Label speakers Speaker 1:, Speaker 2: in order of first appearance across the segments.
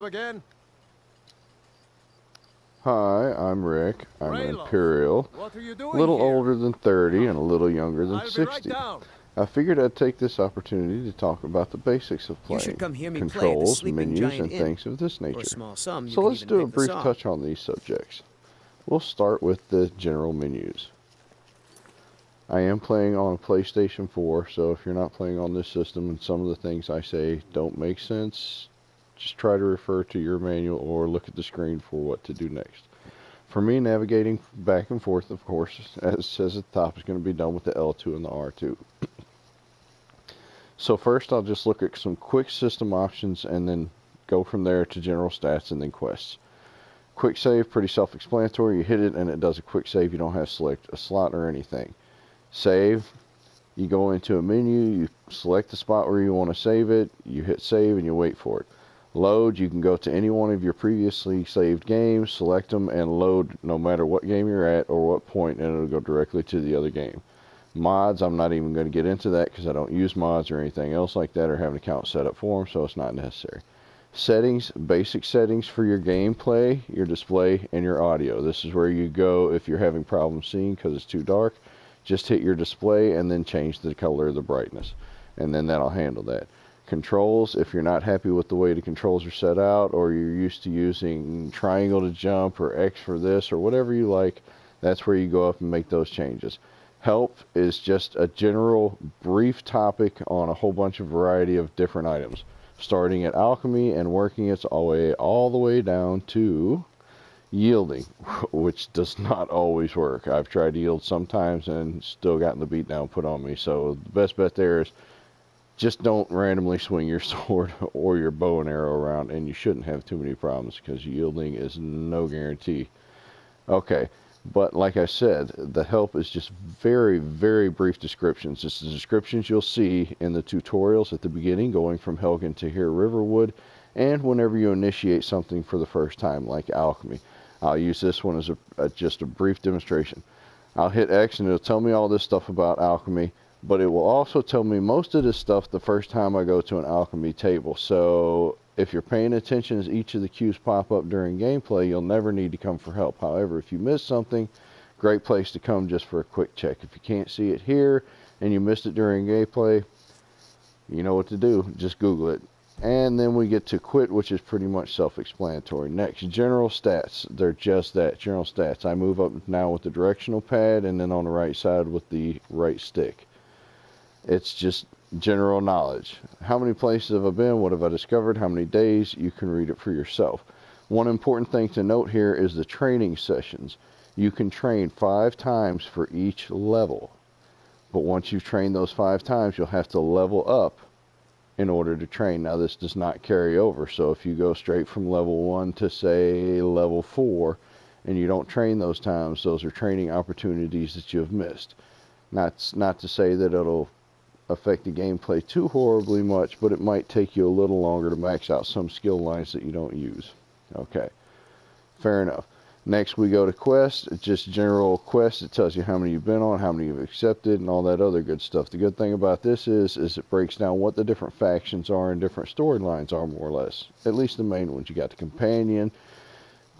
Speaker 1: Again?
Speaker 2: Hi, I'm Rick. I'm an
Speaker 1: Raylos,
Speaker 2: Imperial,
Speaker 1: what are you
Speaker 2: a
Speaker 1: doing
Speaker 2: little
Speaker 1: here?
Speaker 2: older than 30 and a little younger than
Speaker 1: I'll be right
Speaker 2: 60.
Speaker 1: down.
Speaker 2: I figured I'd take this opportunity to talk about the basics of
Speaker 3: You should
Speaker 2: playing,
Speaker 3: come hear me play at the
Speaker 2: controls,
Speaker 3: Sleeping
Speaker 2: menus,
Speaker 3: Giant
Speaker 2: and
Speaker 3: Inn.
Speaker 2: things of this
Speaker 3: For a
Speaker 2: nature.
Speaker 3: small sum, you
Speaker 2: So
Speaker 3: can
Speaker 2: let's
Speaker 3: even
Speaker 2: do a
Speaker 3: pick the
Speaker 2: brief
Speaker 3: song.
Speaker 2: touch on these subjects. We'll start with the general menus. I am playing on PlayStation 4, so if you're not playing on this system and some of the things I say don't make sense, just try to refer to your manual or look at the screen for what to do next. For me, navigating back and forth, of course, as it says at the top, is going to be done with the L2 and the R2. So first, I'll just look at some quick system options and then go from there to general stats and then quests. Quick save, pretty self-explanatory. You hit it and it does a quick save. You don't have to select a slot or anything. Save, you go into a menu, you select the spot where you want to save it, you hit save and you wait for it. Load, you can go to any one of your previously saved games, select them, and load no matter what game you're at or what point, and it'll go directly to the other game. Mods, I'm not even going to get into that because I don't use mods or anything else like that or have an account set up for them, so it's not necessary. Settings, basic settings for your gameplay, your display, and your audio. This is where you go if you're having problems seeing because it's too dark. Just hit your display and then change the color of the brightness, and then that'll handle that. Controls, if you're not happy with the way the controls are set out or you're used to using triangle to jump or X for this or whatever you like, that's where you go up and make those changes. Help is just a general brief topic on a whole bunch of variety of different items, starting at alchemy and working its way all the way down to yielding, which does not always work. I've tried to yield sometimes and still gotten the beat down put on me, so the best bet there is just don't randomly swing your sword or your bow and arrow around, and you shouldn't have too many problems because yielding is no guarantee. Okay, but like I said, the help is just very, very brief descriptions. It's the descriptions you'll see in the tutorials at the beginning, going from Helgen to here Riverwood, and whenever you initiate something for the first time, like alchemy. I'll use this one as just a brief demonstration. I'll hit X and it'll tell me all this stuff about alchemy, but it will also tell me most of this stuff the first time I go to an alchemy table. So if you're paying attention as each of the cues pop up during gameplay, you'll never need to come for help. However, if you miss something, great place to come just for a quick check. If you can't see it here and you missed it during gameplay, you know what to do. Just Google it. And then we get to quit, which is pretty much self-explanatory. Next, general stats. They're just that, general stats. I move up now with the directional pad and then on the right side with the right stick. It's just general knowledge. How many places have I been? What have I discovered? How many days? You can read it for yourself. One important thing to note here is the training sessions. You can train 5 times for each level. But once you've trained those 5 times, you'll have to level up in order to train. Now, this does not carry over. So if you go straight from level 1 to, say, level 4, and you don't train those times, those are training opportunities that you have missed. Not to say that it'll affect the gameplay too horribly much, but it might take you a little longer to max out some skill lines that you don't use. Okay, fair enough. Next we go to quests. It's just general quests. It tells you how many you've been on, how many you've accepted, and all that other good stuff. The good thing about this is it breaks down what the different factions are and different storylines are, more or less. At least the main ones. You got the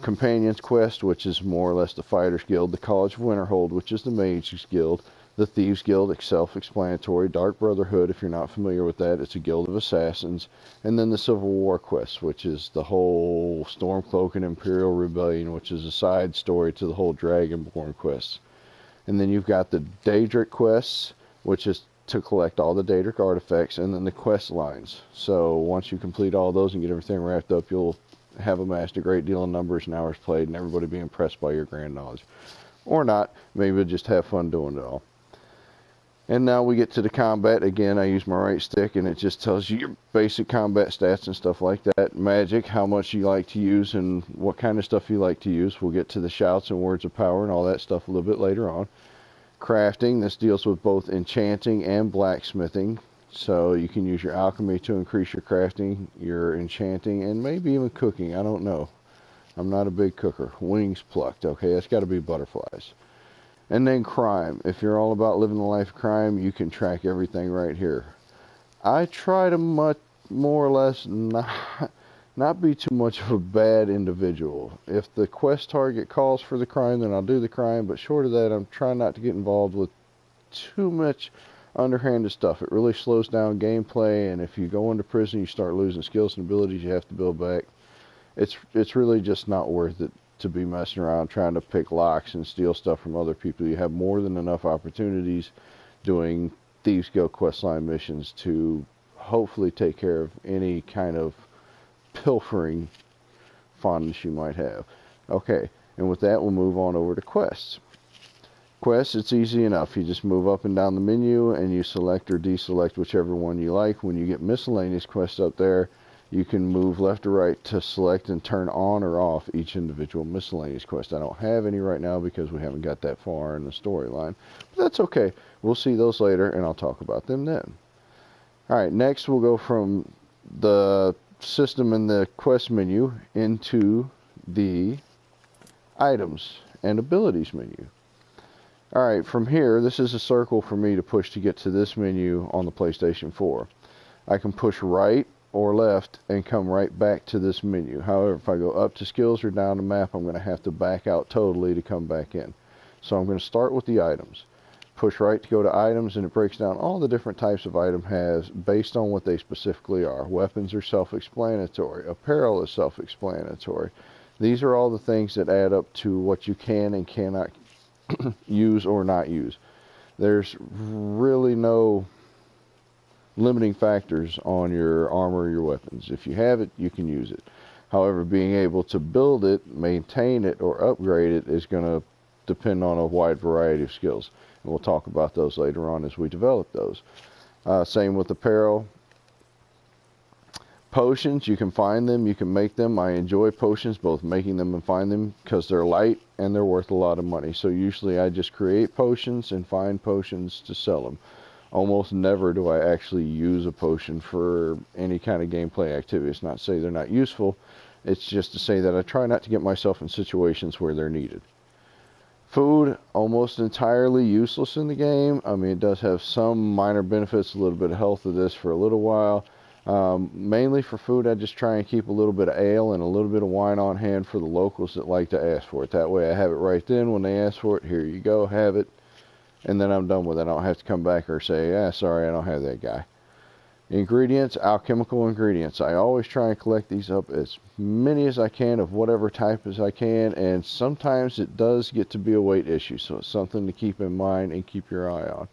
Speaker 2: Companions Quest, which is more or less the Fighters Guild, the College of Winterhold, which is the Mages Guild, the Thieves Guild, self-explanatory, Dark Brotherhood, if you're not familiar with that, it's a guild of assassins, and then the Civil War Quest, which is the whole Stormcloak and Imperial Rebellion, which is a side story to the whole Dragonborn quests. And then you've got the Daedric quests, which is to collect all the Daedric artifacts, and then the quest lines. So once you complete all those and get everything wrapped up, you'll have amassed a great deal of numbers and hours played, and everybody be impressed by your grand knowledge. Or not, maybe just have fun doing it all. And now we get to the combat. Again, I use my right stick, and it just tells you your basic combat stats and stuff like that. Magic, how much you like to use and what kind of stuff you like to use. We'll get to the shouts and words of power and all that stuff a little bit later on. Crafting, this deals with both enchanting and blacksmithing. So you can use your alchemy to increase your crafting, your enchanting, and maybe even cooking. I don't know. I'm not a big cooker. Wings plucked. Okay, that's got to be butterflies. And then crime. If you're all about living the life of crime, you can track everything right here. I try to more or less not be too much of a bad individual. If the quest target calls for the crime, then I'll do the crime, but short of that, I'm trying not to get involved with too much underhanded stuff. It really slows down gameplay, and if you go into prison, you start losing skills and abilities you have to build back. It's really just not worth it to be messing around trying to pick locks and steal stuff from other people. You have more than enough opportunities doing Thieves Guild questline missions to hopefully take care of any kind of pilfering fondness you might have. Okay, and with that, we'll move on over to quests. Quests, it's easy enough. You just move up and down the menu and you select or deselect whichever one you like. When you get miscellaneous quests up there, you can move left or right to select and turn on or off each individual miscellaneous quest. I don't have any right now because we haven't got that far in the storyline, but that's okay. We'll see those later, and I'll talk about them then. Alright, next we'll go from the system in the quest menu into the items and abilities menu. Alright, from here, this is a circle for me to push to get to this menu on the PlayStation 4. I can push right or left and come right back to this menu. However, if I go up to skills or down the map, I'm going to have to back out totally to come back in. So I'm going to start with the items. Push right to go to items, and it breaks down all the different types of item has based on what they specifically are. Weapons are self-explanatory. Apparel is self-explanatory. These are all the things that add up to what you can and cannot use or not use. There's really no limiting factors on your armor or your weapons. If you have it, you can use it. However, being able to build it, maintain it, or upgrade it is going to depend on a wide variety of skills. And we'll talk about those later on as we develop those. Same with apparel. Potions, you can find them, you can make them. I enjoy potions, both making them and find them, because they're light and they're worth a lot of money. So usually I just create potions and find potions to sell them. Almost never do I actually use a potion for any kind of gameplay activity. It's not to say they're not useful. It's just to say that I try not to get myself in situations where they're needed. Food, almost entirely useless in the game. I mean, it does have some minor benefits, a little bit of health of this for a little while. Mainly for food, I just try and keep a little bit of ale and a little bit of wine on hand for the locals that like to ask for it. That way I have it right then when they ask for it. Here you go, have it. And then I'm done with it. I don't have to come back or say, sorry, I don't have that guy. Ingredients, alchemical ingredients. I always try and collect these up as many as I can of whatever type as I can, and sometimes it does get to be a weight issue, so it's something to keep in mind and keep your eye on.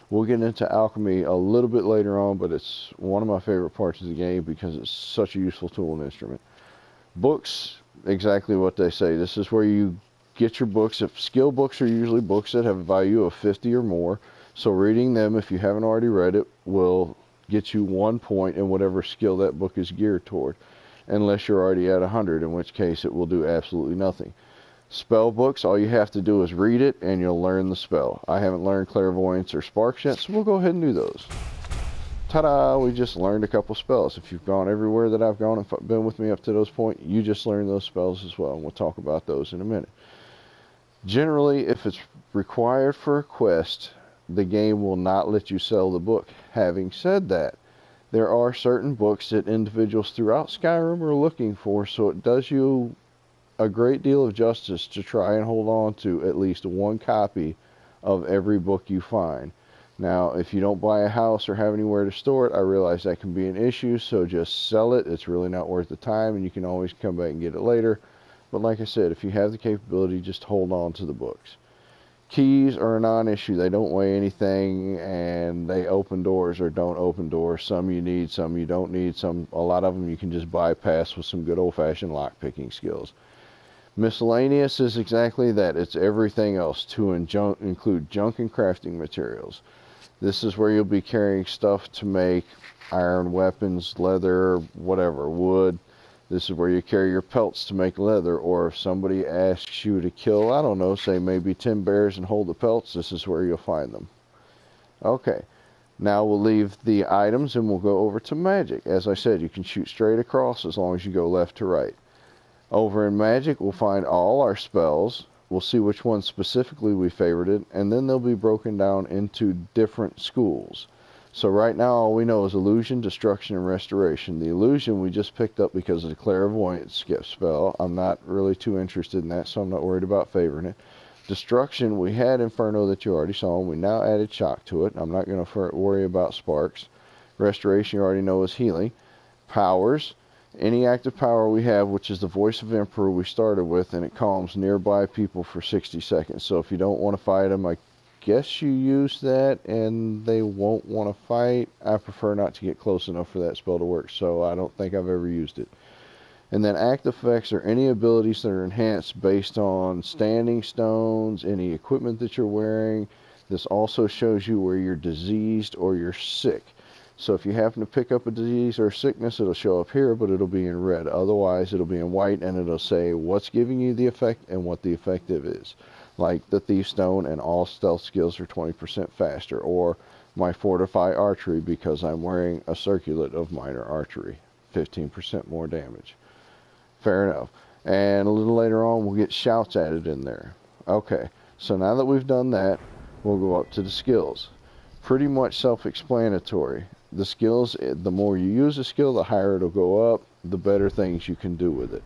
Speaker 2: We'll get into alchemy a little bit later on, but it's one of my favorite parts of the game because it's such a useful tool and instrument. Books, exactly what they say. This is where you get your books. If skill books are usually books that have a value of 50 or more, so reading them, if you haven't already read it, will get you 1 point in whatever skill that book is geared toward, unless you're already at 100, in which case it will do absolutely nothing. Spell books, all you have to do is read it and you'll learn the spell. I haven't learned clairvoyance or sparks yet, so we'll go ahead and do those. Ta-da, we just learned a couple spells. If you've gone everywhere that I've gone and been with me up to those points, you just learned those spells as well, and we'll talk about those in a minute. Generally, if it's required for a quest, the game will not let you sell the book. Having said that, there are certain books that individuals throughout Skyrim are looking for, so it does you a great deal of justice to try and hold on to at least one copy of every book you find. Now, if you don't buy a house or have anywhere to store it, I realize that can be an issue, so just sell it. It's really not worth the time, and you can always come back and get it later. But like I said, if you have the capability, just hold on to the books. Keys are a non-issue. They don't weigh anything, and they open doors or don't open doors. Some you need, some you don't need. A lot of them you can just bypass with some good old-fashioned lock-picking skills. Miscellaneous is exactly that. It's everything else to include junk and crafting materials. This is where you'll be carrying stuff to make iron weapons, leather, whatever, wood. This is where you carry your pelts to make leather, or if somebody asks you to kill, I don't know, say maybe 10 bears and hold the pelts, this is where you'll find them. Okay, now we'll leave the items and we'll go over to magic. As I said, you can shoot straight across as long as you go left to right. Over in magic, we'll find all our spells. We'll see which ones specifically we favorited, and then they'll be broken down into different schools. So right now all we know is illusion, destruction, and restoration. The illusion we just picked up because of the clairvoyance skip spell. I'm not really too interested in that, so I'm not worried about favoring it. Destruction, we had Inferno that you already saw, and we now added shock to it. I'm not going to worry about sparks. Restoration, you already know, is healing. Powers, any active power we have, which is the voice of Emperor we started with, and it calms nearby people for 60 seconds. So if you don't want to fight them, I guess you use that and they won't want to fight. I prefer not to get close enough for that spell to work, so I don't think I've ever used it. And then active effects are any abilities that are enhanced based on standing stones, any equipment that you're wearing. This also shows you where you're diseased or you're sick. So if you happen to pick up a disease or a sickness, it'll show up here, but it'll be in red. Otherwise, it'll be in white, and it'll say what's giving you the effect and what the effective is. Like the Thief Stone and all stealth skills are 20% faster, or my Fortify Archery because I'm wearing a circlet of minor archery, 15% more damage. Fair enough. And a little later on, we'll get shouts added in there. Okay, so now that we've done that, we'll go up to the skills. Pretty much self-explanatory. The skills, the more you use a skill, the higher it'll go up, the better things you can do with it.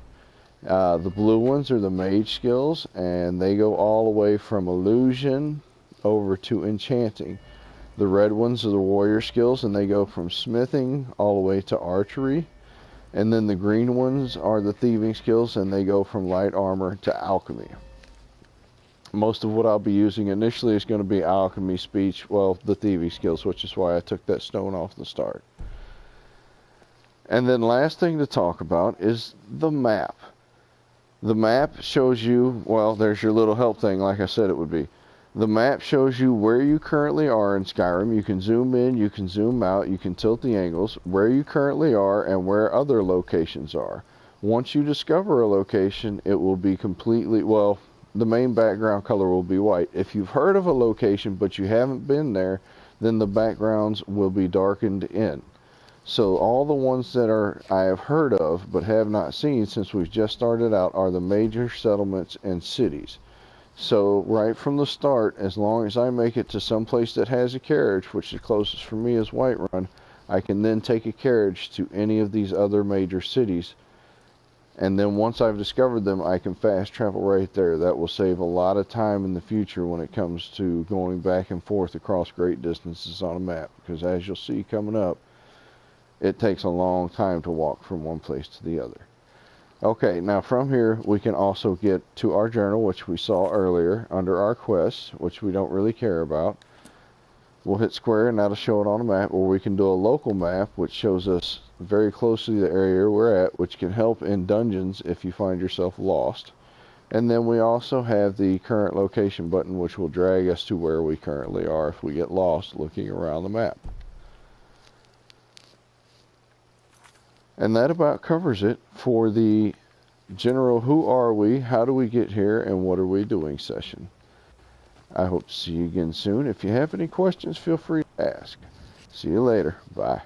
Speaker 2: The blue ones are the mage skills, and they go all the way from illusion over to enchanting. The red ones are the warrior skills, and they go from smithing all the way to archery. And then the green ones are the thieving skills, and they go from light armor to alchemy. Most of what I'll be using initially is going to be alchemy, speech, well, the thieving skills, which is why I took that stone off the start. And then last thing to talk about is the map. The map shows you, well, there's your little help thing like I said it would be. The map shows you where you currently are in Skyrim. You can zoom in, you can zoom out, you can tilt the angles, where you currently are and where other locations are. Once you discover a location, it will be completely, well, the main background color will be white. If you've heard of a location but you haven't been there, then the backgrounds will be darkened in. So all the ones that I have heard of but have not seen since we've just started out are the major settlements and cities. So right from the start, as long as I make it to some place that has a carriage, which the closest for me is Whiterun, I can then take a carriage to any of these other major cities. And then once I've discovered them, I can fast travel right there. That will save a lot of time in the future when it comes to going back and forth across great distances on a map. Because as you'll see coming up, it takes a long time to walk from one place to the other. Okay, now from here we can also get to our journal, which we saw earlier under our quests, which we don't really care about. We'll hit square and that'll show it on a map, or we can do a local map which shows us very closely the area we're at, which can help in dungeons if you find yourself lost. And then we also have the current location button, which will drag us to where we currently are if we get lost looking around the map. And that about covers it for the general who are we, how do we get here, and what are we doing session. I hope to see you again soon. If you have any questions, feel free to ask. See you later. Bye.